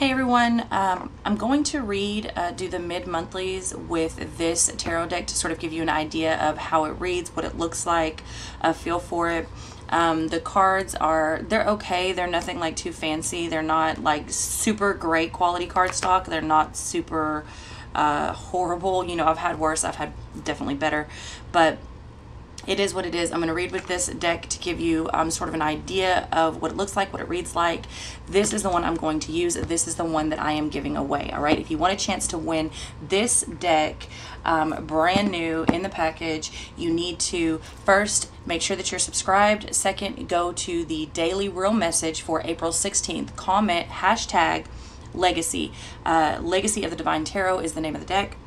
Hey everyone, I'm going to do the mid-monthlies with this tarot deck to sort of give you an idea of how it reads, what it looks like, a feel for it. The cards they're okay. They're nothing like too fancy. They're not like super great quality card stock. They're not super horrible. You know, I've had worse. I've had definitely better, but it is what it is. I'm going to read with this deck to give you sort of an idea of what it looks like, what it reads like. This is the one I'm going to use. This is the one that I am giving away. All right. If you want a chance to win this deck, brand new in the package, you need to first make sure that you're subscribed. Second, go to the daily real message for April 16th. Comment hashtag legacy. Legacy of the Divine Tarot is the name of the deck.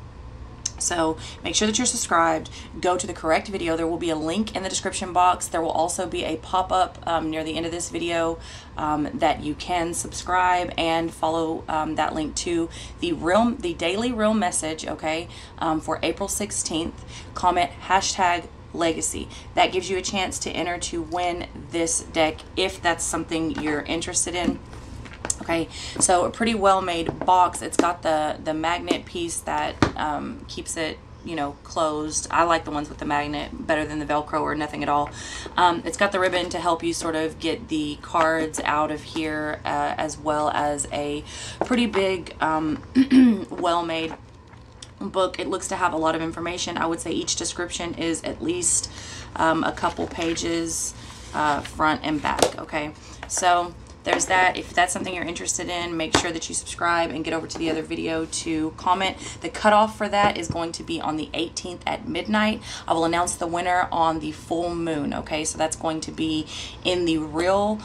So make sure that you're subscribed. Go to the correct video. There will be a link in the description box. There will also be a pop-up near the end of this video that you can subscribe and follow that link to the daily real message, okay, for April 16th. Comment hashtag legacy. That gives you a chance to enter to win this deck if that's something you're interested in. Okay, so a pretty well made box. It's got the magnet piece that keeps it, you know, closed. I like the ones with the magnet better than the Velcro or nothing at all. It's got the ribbon to help you sort of get the cards out of here, as well as a pretty big, well made book. It looks to have a lot of information. I would say each description is at least a couple pages front and back. Okay, so there's that. If that's something you're interested in, make sure that you subscribe and get over to the other video to comment. The cutoff for that is going to be on the 18th at midnight. I will announce the winner on the full moon. Okay, so that's going to be in the real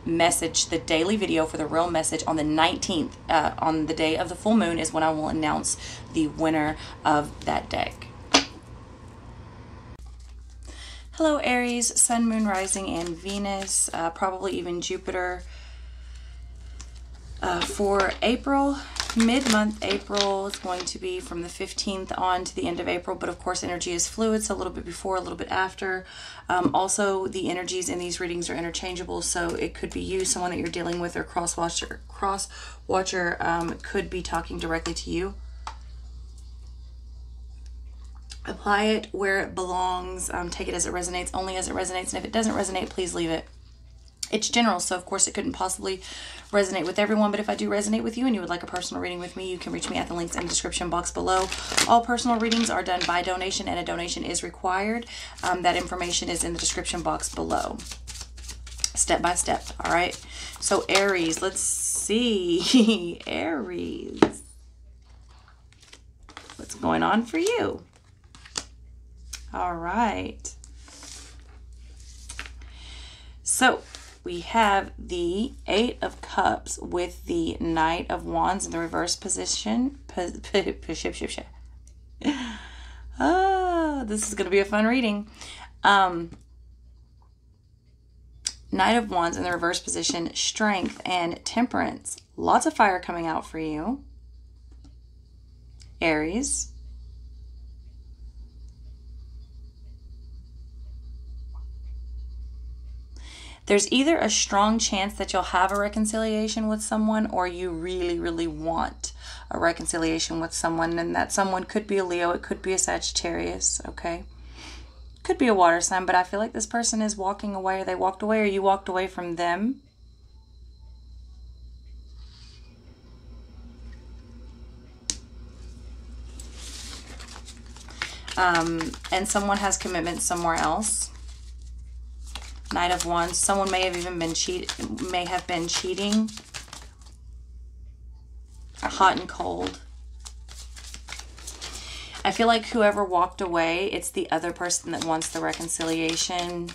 message, the daily video for the real message on the 19th. On the day of the full moon is when I will announce the winner of that deck. Hello Aries, Sun, Moon, Rising, and Venus, probably even Jupiter. For April, mid-month April is going to be from the 15th on to the end of April, but of course energy is fluid, so a little bit before, a little bit after. Also, the energies in these readings are interchangeable, so it could be you, someone that you're dealing with, or cross-watcher could be talking directly to you. Apply it where it belongs. Take it as it resonates, only as it resonates. And if it doesn't resonate, please leave it. It's general, so of course it couldn't possibly resonate with everyone. But if I do resonate with you and you would like a personal reading with me, you can reach me at the links in the description box below. All personal readings are done by donation, and a donation is required. That information is in the description box below, step by step. All right. So Aries, let's see. Aries, what's going on for you? All right. So we have the Eight of Cups with the Knight of Wands in the reverse position. Oh, this is going to be a fun reading. Knight of Wands in the reverse position, Strength and Temperance. Lots of fire coming out for you, Aries. There's either a strong chance that you'll have a reconciliation with someone, or you really, really want a reconciliation with someone, and that someone could be a Leo, it could be a Sagittarius, okay? Could be a water sign, but I feel like this person is walking away, or they walked away, or you walked away from them. And someone has commitment somewhere else. Knight of Wands. Someone may have even been cheating. Hot and cold. I feel like whoever walked away, it's the other person that wants the reconciliation.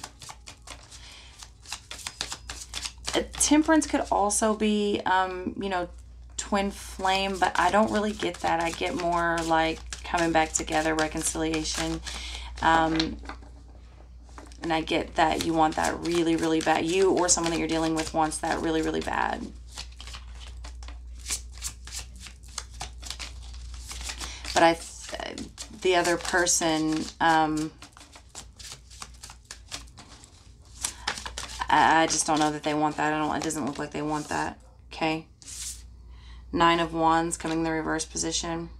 Temperance could also be, you know, twin flame, but I don't really get that. I get more like coming back together, reconciliation. And I get that you want that really, really bad. You or someone that you're dealing with wants that really, really bad. But the other person, I just don't know that they want that. It doesn't look like they want that. Okay. Nine of Wands coming in the reverse position.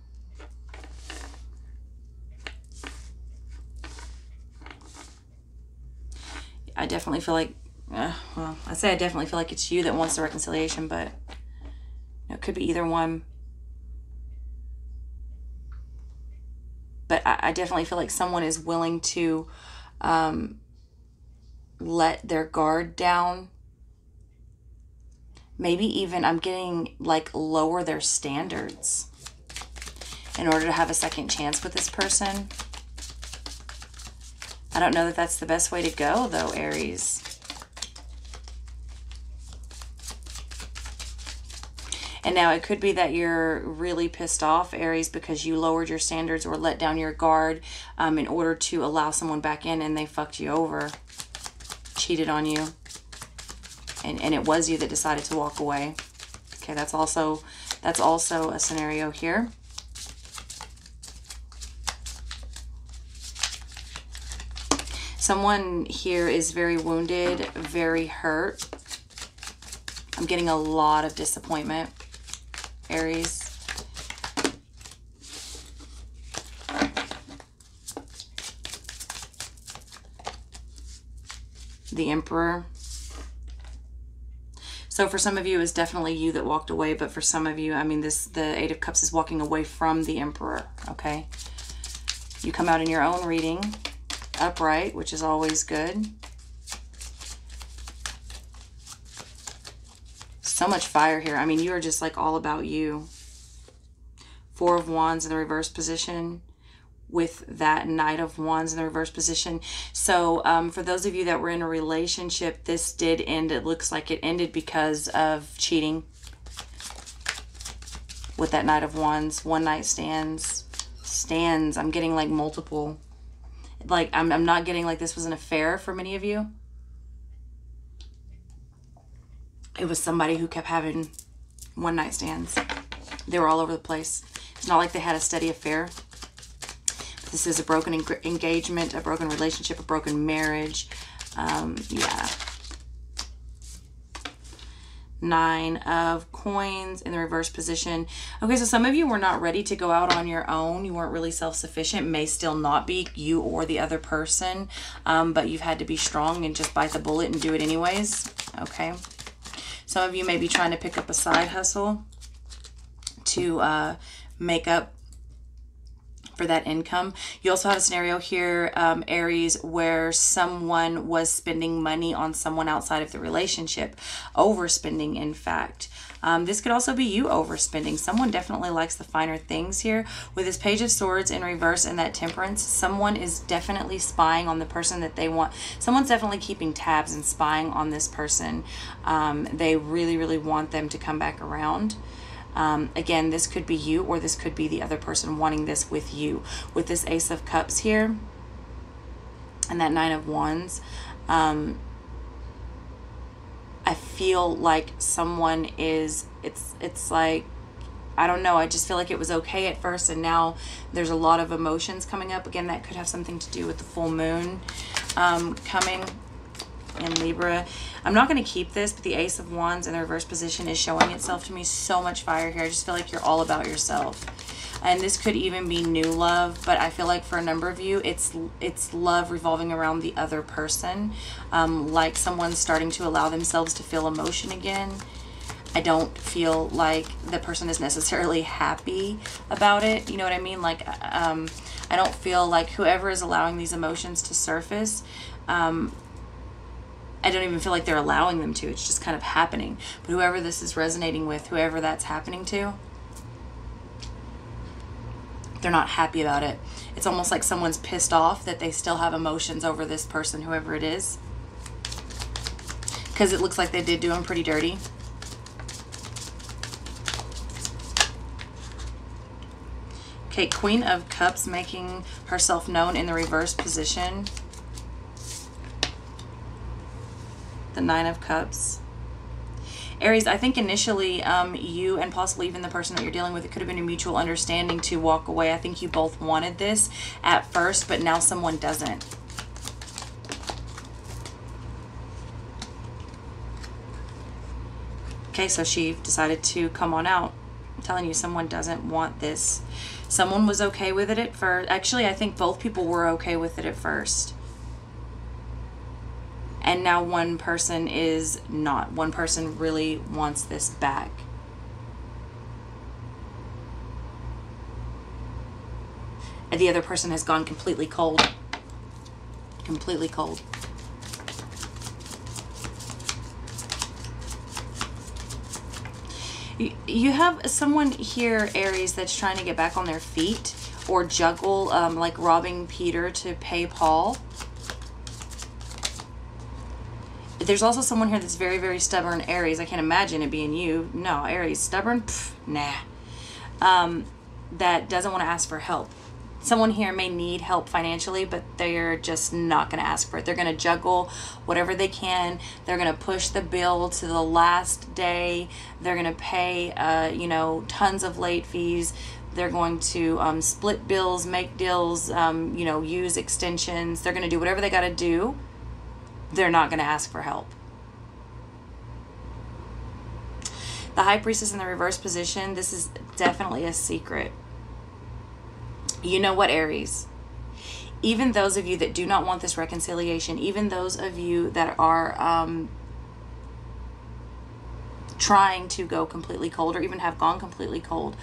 I definitely feel like, well, I say I definitely feel like it's you that wants the reconciliation, but it could be either one. But I definitely feel like someone is willing to let their guard down. Maybe even, I'm getting like lower their standards in order to have a second chance with this person. I don't know that that's the best way to go though, Aries. And now it could be that you're really pissed off, Aries, because you lowered your standards or let down your guard in order to allow someone back in, and they fucked you over, cheated on you. And it was you that decided to walk away. Okay, that's also a scenario here. Someone here is very wounded, very hurt. I'm getting a lot of disappointment, Aries. The Emperor. So for some of you, it's definitely you that walked away, but for some of you, I mean, the Eight of Cups is walking away from the Emperor, okay? You come out in your own reading upright, which is always good. So much fire here. I mean, you are just like all about you. Four of Wands in the reverse position with that Knight of Wands in the reverse position. So for those of you that were in a relationship, this did end. It looks like it ended because of cheating with that Knight of Wands. One night stands. I'm getting like multiple. Like I'm not getting like this was an affair for many of you. It was somebody who kept having one night stands. They were all over the place. It's not like they had a steady affair. This is a broken engagement, a broken relationship, a broken marriage. Yeah. Nine of Coins in the reverse position. Okay, so some of you were not ready to go out on your own. You weren't really self-sufficient. May still not be, you or the other person. But you've had to be strong and just bite the bullet and do it anyways. Okay. Some of you may be trying to pick up a side hustle to make up for that income. You also have a scenario here, Aries, where someone was spending money on someone outside of the relationship. Overspending, in fact. This could also be you overspending. Someone definitely likes the finer things here. With this Page of Swords in reverse and that Temperance, someone is definitely spying on the person that they want. Someone's definitely keeping tabs and spying on this person. They really, really want them to come back around. Again, this could be you or this could be the other person wanting this with you. With this Ace of Cups here and that Nine of Wands, I feel like someone is, it's like, I don't know, I just feel like it was okay at first and now there's a lot of emotions coming up. Again, that could have something to do with the full moon coming in Libra. I'm not going to keep this, but the Ace of Wands in the reverse position is showing itself to me. So much fire here. I just feel like you're all about yourself. And this could even be new love, but I feel like for a number of you, it's love revolving around the other person. Like someone's starting to allow themselves to feel emotion again. I don't feel like the person is necessarily happy about it. You know what I mean? Like, I don't feel like whoever is allowing these emotions to surface, I don't even feel like they're allowing them to. It's just kind of happening. But whoever this is resonating with, whoever that's happening to, they're not happy about it. It's almost like someone's pissed off that they still have emotions over this person, whoever it is. Because it looks like they did do them pretty dirty. Okay, Queen of Cups making herself known in the reverse position. The Nine of Cups. Aries, I think initially you and possibly even the person that you're dealing with, it could have been a mutual understanding to walk away. I think you both wanted this at first, but now someone doesn't. Okay, so she decided to come on out. telling you, someone doesn't want this. Someone was okay with it at first. Actually, I think both people were okay with it at first. And now one person is not. One person really wants this back. And the other person has gone completely cold. Completely cold. You have someone here, Aries, that's trying to get back on their feet or juggle, like robbing Peter to pay Paul. There's also someone here that's very, very stubborn, Aries. I can't imagine it being you. No, Aries, stubborn? Pff, nah. That doesn't want to ask for help. Someone here may need help financially, but they're just not going to ask for it. They're going to juggle whatever they can. They're going to push the bill to the last day. They're going to pay, you know, tons of late fees. They're going to split bills, make deals, you know, use extensions. They're going to do whatever they got to do. They're not going to ask for help. The High Priestess in the reverse position, this is definitely a secret. You know what, Aries? Even those of you that do not want this reconciliation, even those of you that are trying to go completely cold or even have gone completely cold,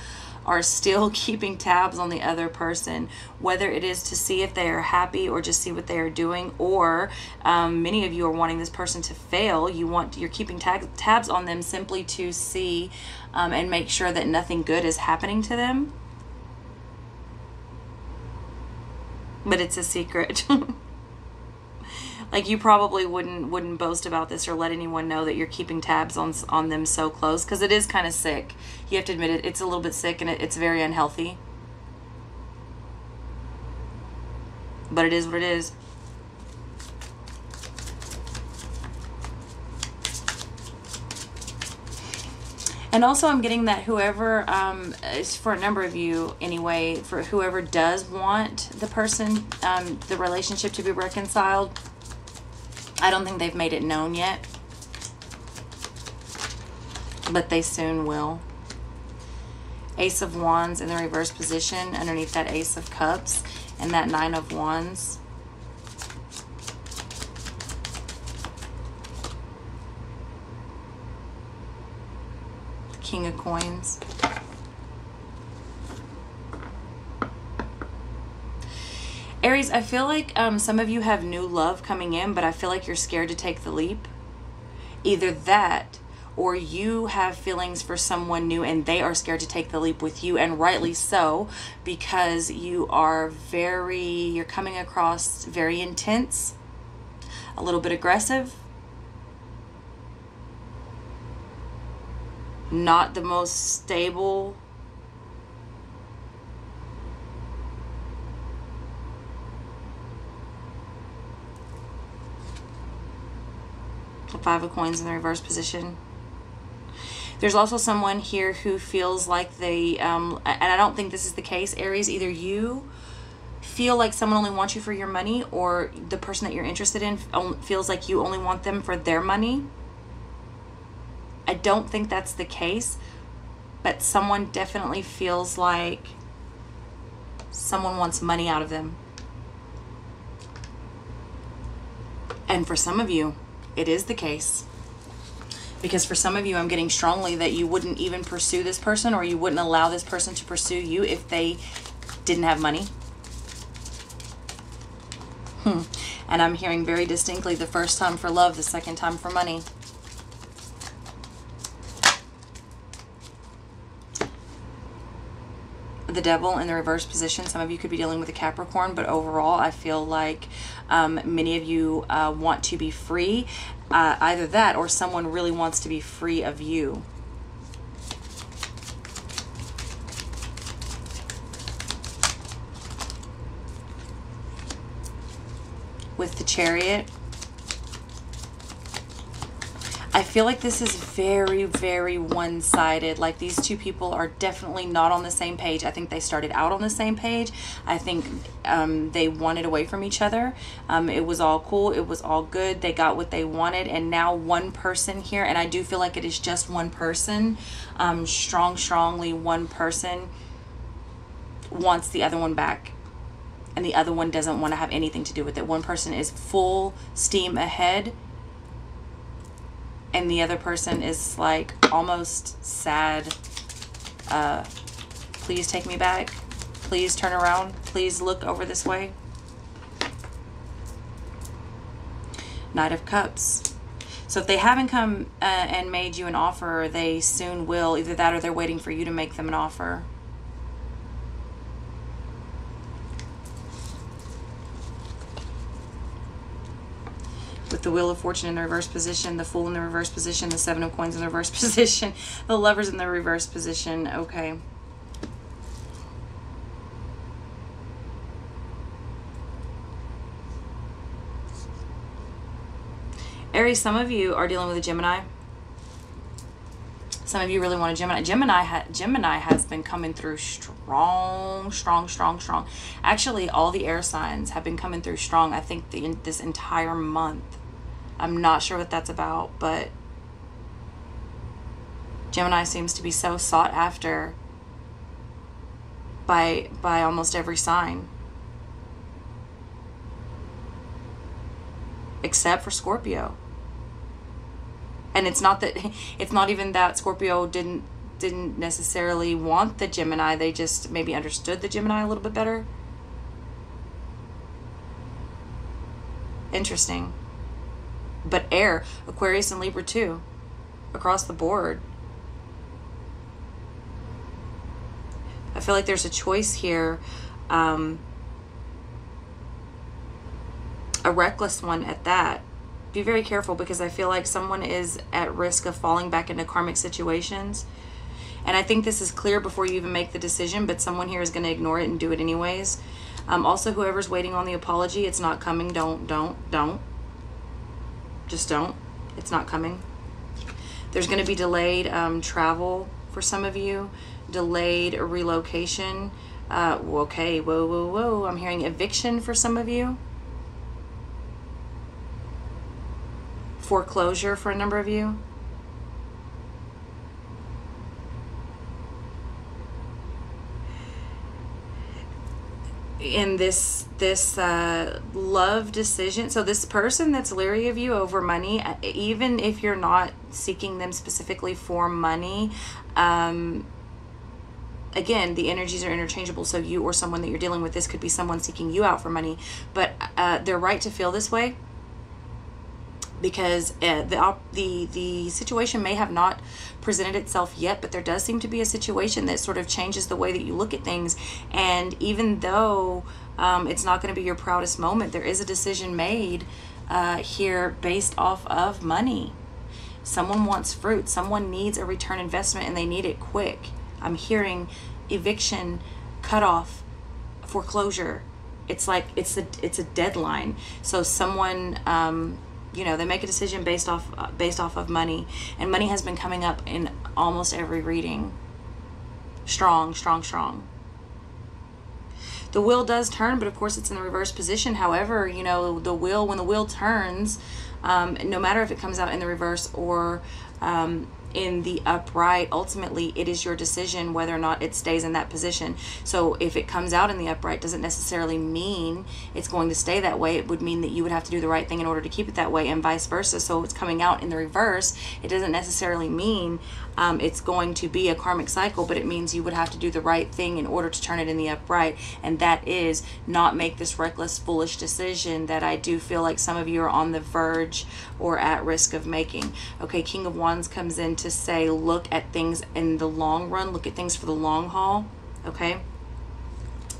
are still keeping tabs on the other person, whether it is to see if they are happy or just see what they are doing, or many of you are wanting this person to fail. You're keeping tabs on them simply to see and make sure that nothing good is happening to them. But it's a secret. Like, you probably wouldn't boast about this or let anyone know that you're keeping tabs on them so close, because it is kind of sick. You have to admit it. It's a little bit sick and it's very unhealthy. But it is what it is. And also I'm getting that whoever, is for a number of you anyway, for whoever does want the person, the relationship to be reconciled, I don't think they've made it known yet, but they soon will. Ace of Wands in the reverse position underneath that Ace of Cups and that Nine of Wands. King of Coins. Aries, I feel like some of you have new love coming in, but I feel like you're scared to take the leap. Either that, or you have feelings for someone new and they are scared to take the leap with you, and rightly so, because you're coming across very intense, a little bit aggressive, not the most stable. The Five of Coins in the reverse position. There's also someone here who feels like they, and I don't think this is the case, Aries, either you feel like someone only wants you for your money, or the person that you're interested in feels like you only want them for their money. I don't think that's the case, but someone definitely feels like someone wants money out of them. And for some of you, it is the case. Because for some of you, I'm getting strongly that you wouldn't even pursue this person, or you wouldn't allow this person to pursue you if they didn't have money. And I'm hearing very distinctly the first time for love, the second time for money. The Devil in the reverse position. Some of you could be dealing with a Capricorn, but overall I feel like many of you want to be free. Either that, or someone really wants to be free of you. With the Chariot, I feel like this is very, very one-sided. Like these two people are definitely not on the same page. I think they started out on the same page. I think they wanted away from each other. It was all cool. It was all good. They got what they wanted. And now one person here, and I do feel like it is just one person, strongly one person wants the other one back. And the other one doesn't want to have anything to do with it. One person is full steam ahead. And the other person is like almost sad. Please take me back. Please turn around. Please look over this way. Knight of Cups. So if they haven't come and made you an offer, they soon will. Either that or they're waiting for you to make them an offer. With the Wheel of Fortune in the reverse position, the Fool in the reverse position, the Seven of Coins in the reverse position, the Lovers in the reverse position. Okay. Aries, some of you are dealing with a Gemini. Some of you really want a Gemini. Gemini has been coming through strong. Actually, all the air signs have been coming through strong, I think, this entire month. I'm not sure what that's about, but Gemini seems to be so sought after by almost every sign. Except for Scorpio. And it's not even that Scorpio didn't necessarily want the Gemini. They just maybe understood the Gemini a little bit better. Interesting. But air, Aquarius and Libra too, across the board. I feel like there's a choice here, a reckless one at that. Be very careful, because I feel like someone is at risk of falling back into karmic situations. And I think this is clear before you even make the decision, but someone here is going to ignore it and do it anyways. Also, whoever's waiting on the apology, it's not coming. Don't. Just don't. It's not coming. There's going to be delayed travel for some of you. Delayed relocation. Okay, whoa. I'm hearing eviction for some of you. Foreclosure for a number of you. In this love decision, so this person that's leery of you over money, even if you're not seeking them specifically for money, again, the energies are interchangeable. So you or someone that you're dealing with, this could be someone seeking you out for money, but they're right to feel this way, because the situation may have not presented itself yet, but there does seem to be a situation that sort of changes the way that you look at things. And even though it's not going to be your proudest moment, there is a decision made here based off of money. Someone wants fruit. Someone needs a return investment, and they need it quick. I'm hearing eviction, cutoff, foreclosure. It's like it's a deadline. So someone you know, they make a decision based off of money, and money has been coming up in almost every reading. Strong. The wheel does turn, but of course it's in the reverse position. However, you know, when the wheel turns, no matter if it comes out in the reverse or in the upright, ultimately it is your decision whether or not it stays in that position. So if it comes out in the upright, doesn't necessarily mean it's going to stay that way. It would mean that you would have to do the right thing in order to keep it that way, and vice versa. So it's coming out in the reverse, it doesn't necessarily mean it's going to be a karmic cycle, but it means you would have to do the right thing in order to turn it in the upright, and that is not make this reckless, foolish decision that I do feel like some of you are on the verge or at risk of making. Okay, King of Wands comes in to say, look at things in the long run, look at things for the long haul. Okay,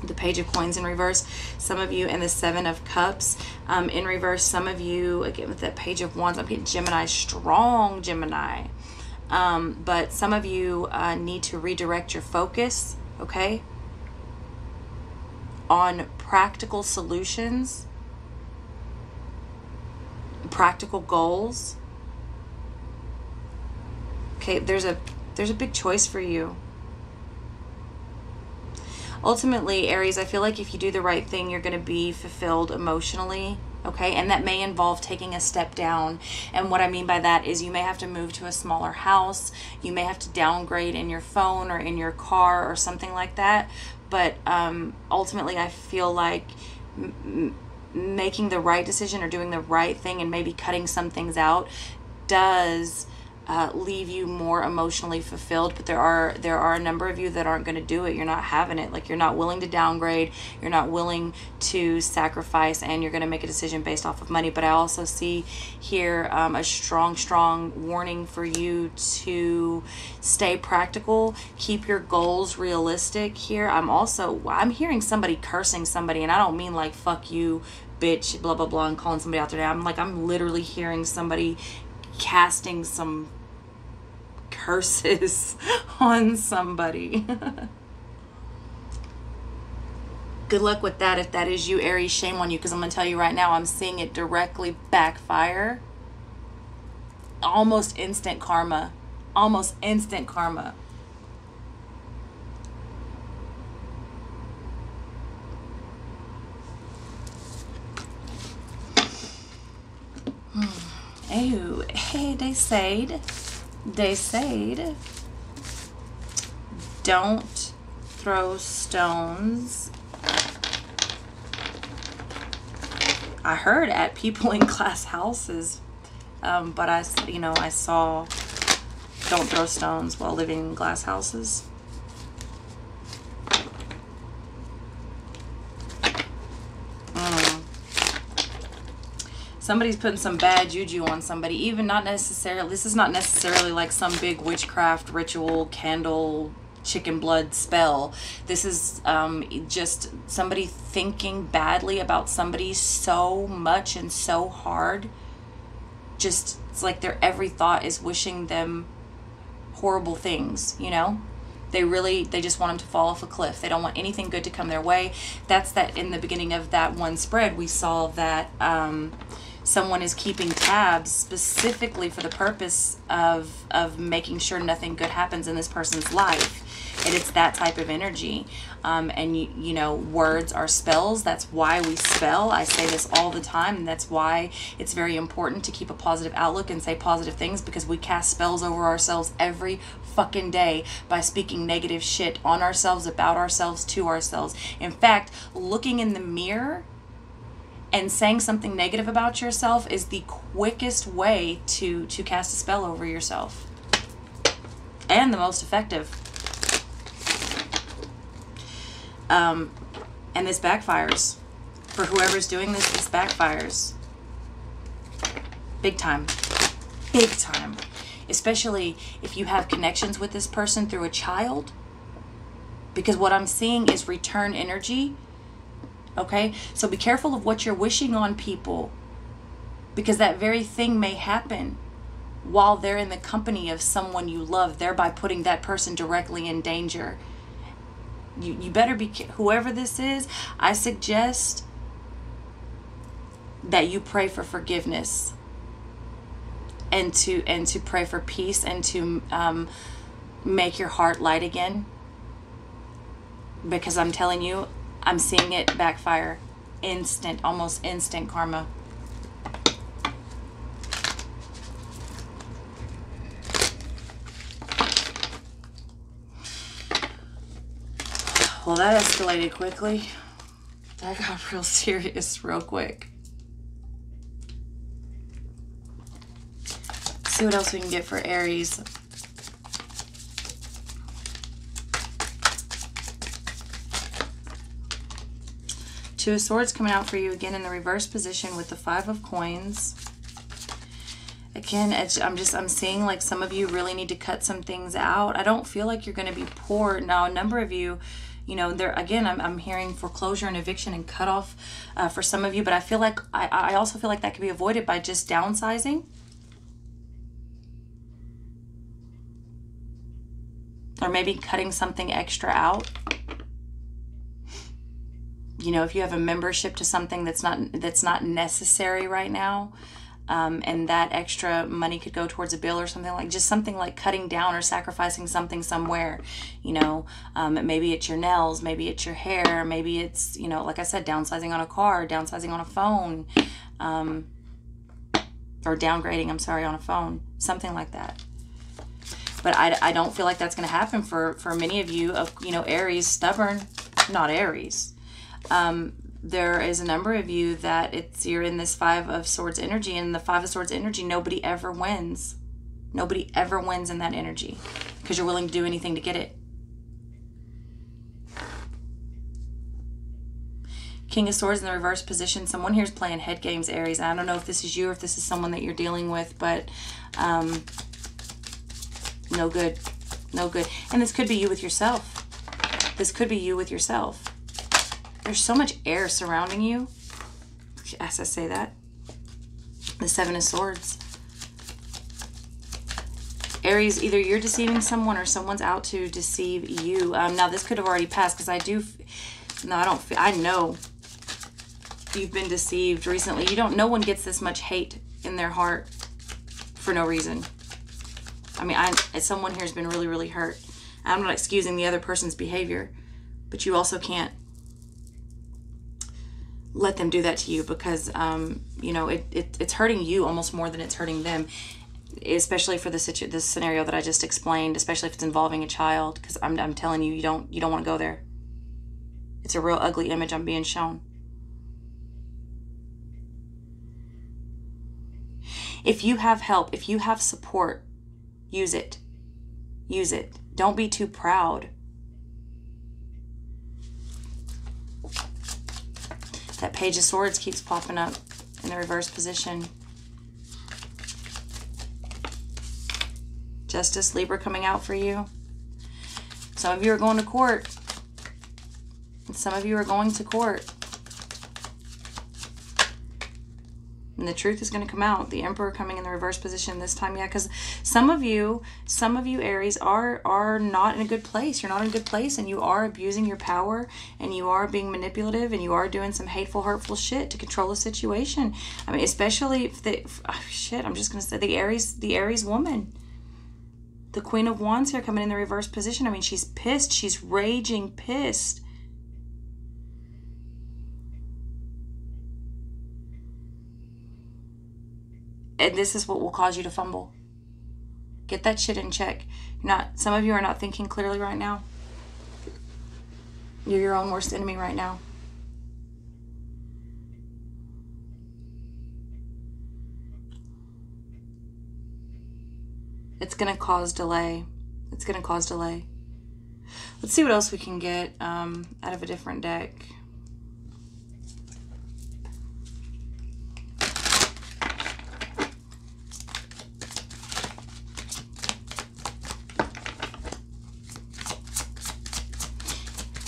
the Page of Coins in reverse, some of you, and the Seven of Cups in reverse. Some of you, again with that Page of Wands, I'm getting Gemini, strong Gemini. But some of you need to redirect your focus, okay, on practical solutions, practical goals. Okay, there's a big choice for you. Ultimately, Aries, I feel like if you do the right thing, you're going to be fulfilled emotionally. Okay, and that may involve taking a step down. And what I mean by that is you may have to move to a smaller house. You may have to downgrade in your phone or in your car or something like that. But ultimately, I feel like making the right decision or doing the right thing and maybe cutting some things out does leave you more emotionally fulfilled. But there are a number of you that aren't going to do it. You're not having it. Like, you're not willing to downgrade, you're not willing to sacrifice, and you're going to make a decision based off of money. But I also see here a strong warning for you to stay practical, keep your goals realistic here. I'm hearing somebody cursing somebody, and I don't mean like fuck you bitch blah blah blah and calling somebody out there. I'm literally hearing somebody casting some curses on somebody. Good luck with that if that is you, Aries. Shame on you, because I'm going to tell you right now, I'm seeing it directly backfire. Almost instant karma. Almost instant karma. Oh, hey, they said, don't throw stones. I heard at people in glass houses, but I saw don't throw stones while living in glass houses. Somebody's putting some bad juju on somebody. Even not necessarily, this is not necessarily like some big witchcraft ritual, candle, chicken blood spell. This is just somebody thinking badly about somebody so much and so hard. Just, it's like their every thought is wishing them horrible things, you know? They just want them to fall off a cliff. They don't want anything good to come their way. That's that in the beginning of that one spread, we saw that someone is keeping tabs specifically for the purpose of making sure nothing good happens in this person's life. And it's that type of energy. And you know, words are spells. That's why we spell. I say this all the time, and that's why it's very important to keep a positive outlook and say positive things, because we cast spells over ourselves every fucking day by speaking negative shit on ourselves, about ourselves, to ourselves. In fact, looking in the mirror and saying something negative about yourself is the quickest way to cast a spell over yourself, and the most effective. And this backfires. For whoever's doing this, this backfires. Big time. Big time. Especially if you have connections with this person through a child. Because what I'm seeing is return energy. Okay? So be careful of what you're wishing on people. Because that very thing may happen while they're in the company of someone you love, thereby putting that person directly in danger. You better be, whoever this is, I suggest that you pray for forgiveness and to pray for peace, and to make your heart light again, because I'm telling you, I'm seeing it backfire. Instant, almost instant karma. Well, that escalated quickly. That got real serious real quick. Let's see what else we can get for Aries. Two of Swords coming out for you again in the reverse position with the Five of Coins. Again, I'm seeing like some of you really need to cut some things out. I don't feel like you're going to be poor. Now, a number of you, you know, there again, I'm hearing foreclosure and eviction and cutoff for some of you, but I feel like I also feel like that could be avoided by just downsizing. Or maybe cutting something extra out. You know, if you have a membership to something that's not necessary right now, and that extra money could go towards a bill or something, like just something like cutting down or sacrificing something somewhere, you know. Maybe it's your nails, maybe it's your hair, maybe it's, you know, like I said, downsizing on a car, downsizing on a phone, or downgrading, I'm sorry, on a phone, something like that. But I don't feel like that's going to happen for many of you, you know, Aries, stubborn, not Aries. There is a number of you that you're in this Five of Swords energy, and the Five of Swords energy, nobody ever wins. Nobody ever wins in that energy because you're willing to do anything to get it. King of Swords in the reverse position. Someone here is playing head games, Aries. I don't know if this is you or if this is someone that you're dealing with, but no good. No good. And this could be you with yourself. This could be you with yourself. There's so much air surrounding you. As I say that. The Seven of Swords. Aries, either you're deceiving someone or someone's out to deceive you. Now, this could have already passed because I know you've been deceived recently. No one gets this much hate in their heart for no reason. I mean, someone here has been really, really hurt. I'm not excusing the other person's behavior, but you also can't let them do that to you because, you know, it's hurting you almost more than it's hurting them, especially for this scenario that I just explained, especially if it's involving a child, because I'm telling you, you don't want to go there. It's a real ugly image I'm being shown. If you have help, if you have support, use it. Use it. Don't be too proud. That Page of Swords keeps popping up in the reverse position. Justice, Libra coming out for you. Some of you are going to court. And some of you are going to court. And the truth is going to come out. The Emperor coming in the reverse position this time. Yeah, because some of you Aries are not in a good place. You're not in a good place, and you are abusing your power, and you are being manipulative, and you are doing some hateful, hurtful shit to control the situation. I mean, especially if I'm just going to say the Aries woman. The Queen of Wands here coming in the reverse position. I mean, she's pissed. She's raging pissed. And this is what will cause you to fumble. Get that shit in check. Some of you are not thinking clearly right now. You're your own worst enemy right now. It's going to cause delay. It's going to cause delay. Let's see what else we can get out of a different deck.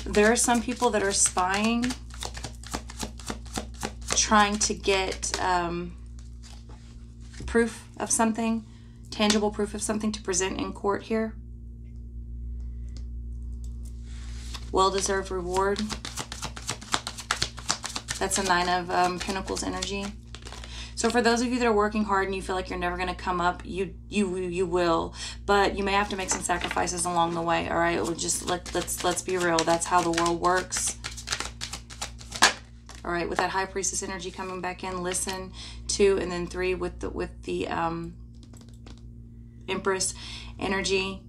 There are some people that are spying, trying to get proof of something, tangible proof of something to present in court here. Well-deserved reward. That's a Nine of Pentacles energy. So for those of you that are working hard and you feel like you're never going to come up, you will, but you may have to make some sacrifices along the way. All right, we'll just let's be real. That's how the world works. All right, with that High Priestess energy coming back in, listen. 2 and then 3 with the Empress energy.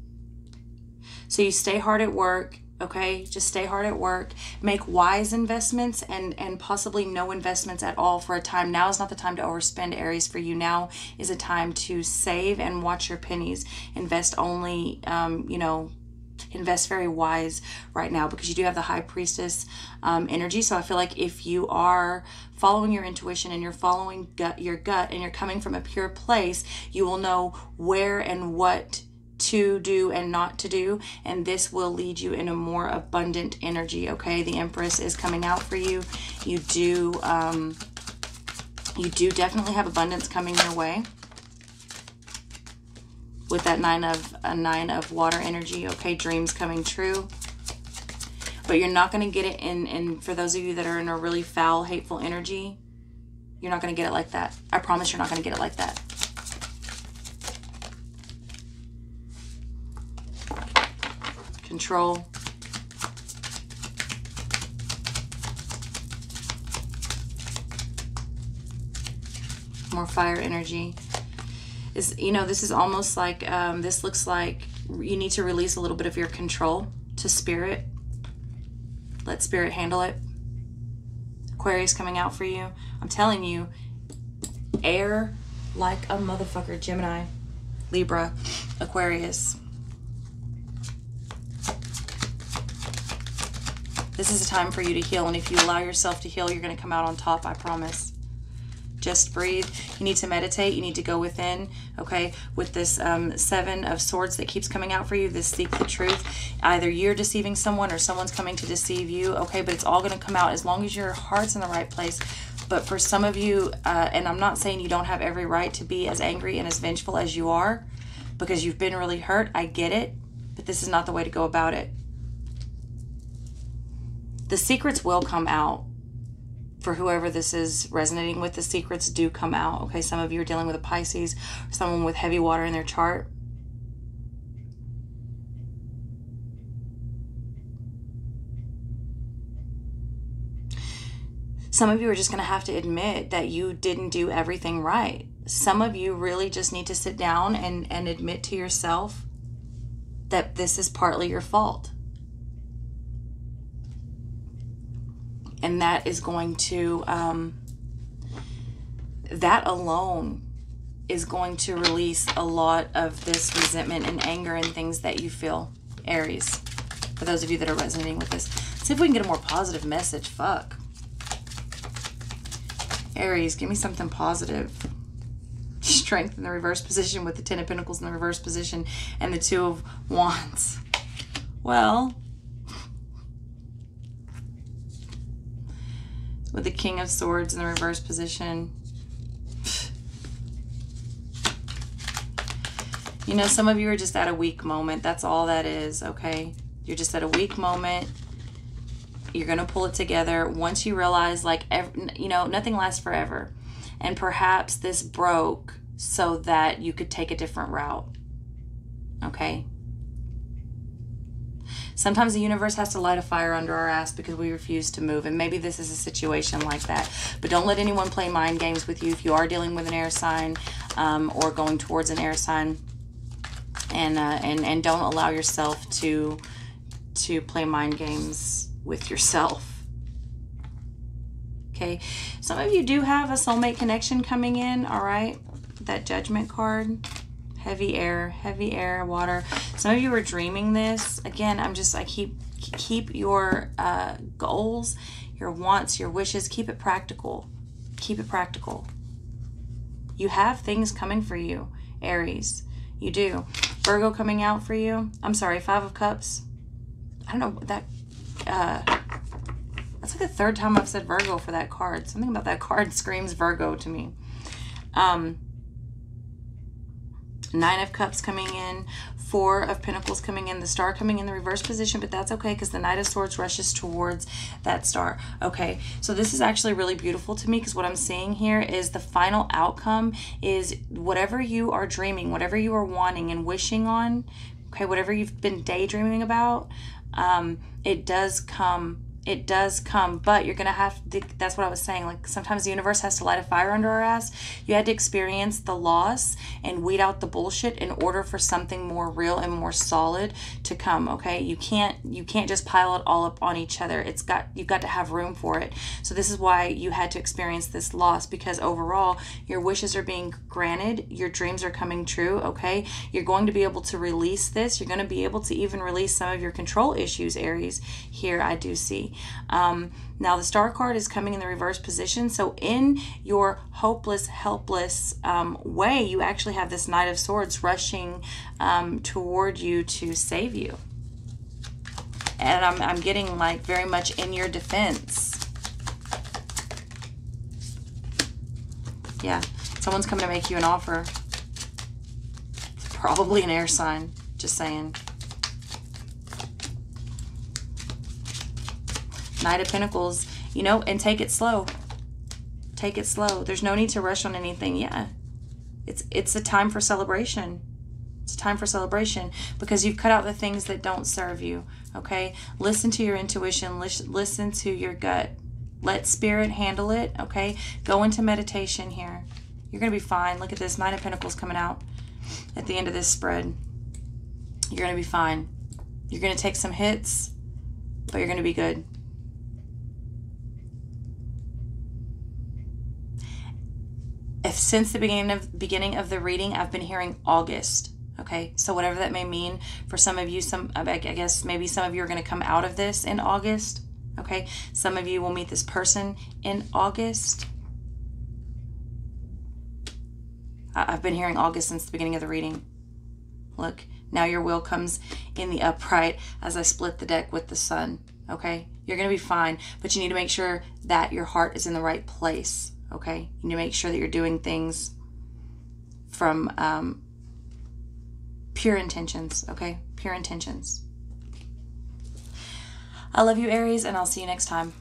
So you stay hard at work. Okay, just stay hard at work, make wise investments and possibly no investments at all for a time. Now is not the time to overspend, Aries, for you. Now is a time to save and watch your pennies. Invest only, you know, invest very wise right now because you do have the High Priestess energy. So I feel like if you are following your intuition and you're following your gut and you're coming from a pure place, you will know where and what to do and not to do, and this will lead you in a more abundant energy. Okay, the Empress is coming out for you. You do definitely have abundance coming your way with that nine of water energy. Okay, dreams coming true, but you're not going to get it in for those of you that are in a really foul, hateful energy. You're not going to get it like that. I promise you're not going to get it like that. Control. More fire energy. You know, this is almost like, this looks like you need to release a little bit of your control to spirit. Let spirit handle it. Aquarius coming out for you. I'm telling you, air like a motherfucker. Gemini, Libra, Aquarius. This is a time for you to heal, and if you allow yourself to heal, you're going to come out on top, I promise. Just breathe. You need to meditate. You need to go within, okay? With this 7 of Swords that keeps coming out for you, this seek the truth. Either you're deceiving someone or someone's coming to deceive you, okay? But it's all going to come out as long as your heart's in the right place. But for some of you, and I'm not saying you don't have every right to be as angry and as vengeful as you are, because you've been really hurt. I get it, but this is not the way to go about it. The secrets will come out. For whoever this is resonating with, the secrets do come out. Okay, some of you are dealing with a Pisces, someone with heavy water in their chart. Some of you are just going to have to admit that you didn't do everything right. Some of you really just need to sit down and admit to yourself that this is partly your fault. And that is going to, that alone is going to release a lot of this resentment and anger and things that you feel, Aries. For those of you that are resonating with this. See if we can get a more positive message. Fuck. Aries, give me something positive. Strength in the reverse position with the 10 of Pentacles in the reverse position and the 2 of Wands. Well, with the King of Swords in the reverse position. You know, some of you are just at a weak moment. That's all that is, okay? You're just at a weak moment. You're going to pull it together once you realize, like, you know, nothing lasts forever. And perhaps this broke so that you could take a different route, okay? Sometimes the universe has to light a fire under our ass because we refuse to move. And maybe this is a situation like that. But don't let anyone play mind games with you if you are dealing with an air sign or going towards an air sign. And don't allow yourself to play mind games with yourself. Okay. Some of you do have a soulmate connection coming in. All right. That Judgment card. Heavy air, water. Some of you are dreaming this. Again, I keep your goals, your wants, your wishes, keep it practical. Keep it practical. You have things coming for you, Aries. You do. Virgo coming out for you. I'm sorry, 5 of Cups. I don't know, that, that's like the 3rd time I've said Virgo for that card. Something about that card screams Virgo to me. 9 of Cups coming in, 4 of Pentacles coming in, the Star coming in the reverse position, but that's okay because the Knight of Swords rushes towards that Star. Okay, so this is actually really beautiful to me because what I'm seeing here is the final outcome is whatever you are dreaming, whatever you are wanting and wishing on, okay, whatever you've been daydreaming about, it does come. It does come, but you're going to have to, that's what I was saying, like sometimes the universe has to light a fire under our ass. You had to experience the loss and weed out the bullshit in order for something more real and more solid to come, okay? You can't just pile it all up on each other. You've got to have room for it. So this is why you had to experience this loss, because overall your wishes are being granted, your dreams are coming true, okay? You're going to be able to release this. You're going to be able to even release some of your control issues, Aries. Here I do see. Now the Star card is coming in the reverse position, so in your hopeless, helpless way, you actually have this Knight of Swords rushing toward you to save you. And I'm getting like very much in your defense. Yeah, someone's coming to make you an offer. It's probably an air sign, just saying. Knight of Pentacles, you know, and take it slow. take it slow. There's no need to rush on anything. Yeah, it's a time for celebration. It's a time for celebration because you've cut out the things that don't serve you, okay? Listen to your intuition. Listen to your gut. Let spirit handle it, okay? Go into meditation here. You're going to be fine. Look at this. 9 of Pentacles coming out at the end of this spread. You're going to be fine. You're going to take some hits, but you're going to be good. If since the beginning of the reading, I've been hearing August. Okay, so whatever that may mean for some of you, I guess maybe some of you are going to come out of this in August. Okay, some of you will meet this person in August. I've been hearing August since the beginning of the reading. Look, now your wheel comes in the upright as I split the deck with the sun. Okay, you're going to be fine, but you need to make sure that your heart is in the right place. Okay, you need to make sure that you're doing things from pure intentions, okay? Pure intentions. I love you, Aries, and I'll see you next time.